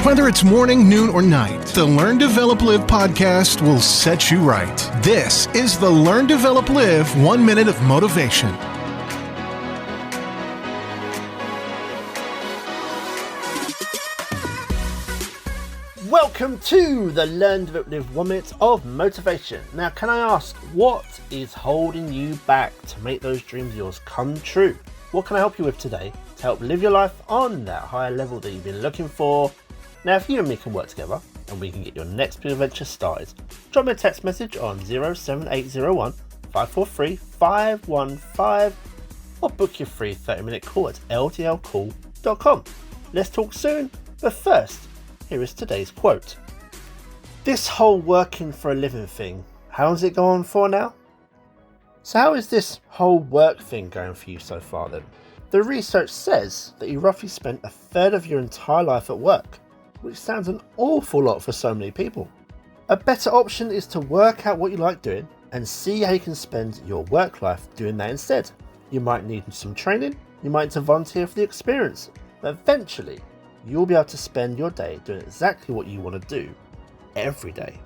Whether it's morning, noon, or night, the Learn, Develop, Live podcast will set you right. This is the Learn, Develop, Live 1 Minute of Motivation. Welcome to the Learn, Develop, Live 1 Minute of Motivation. Now, can I ask, what is holding you back to make those dreams of yours come true? What can I help you with today to help live your life on that higher level that you've been looking for? Now, if you and me can work together and we can get your next big adventure started, drop me a text message on 07801 543 515 or book your free 30-minute call at ldlcall.com. Let's talk soon, but first, here is today's quote. This whole working for a living thing, how long's it gone on for now? So how is this whole work thing going for you so far then? The research says that you roughly spent a third of your entire life at work, which sounds an awful lot for so many people. A better option is to work out what you like doing and see how you can spend your work life doing that instead. You might need some training, you might need to volunteer for the experience, but eventually you'll be able to spend your day doing exactly what you want to do every day.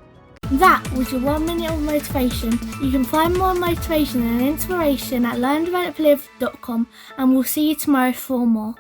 That was your 1 minute of motivation. You can find more motivation and inspiration at learndeveloplive.com, and we'll see you tomorrow for more.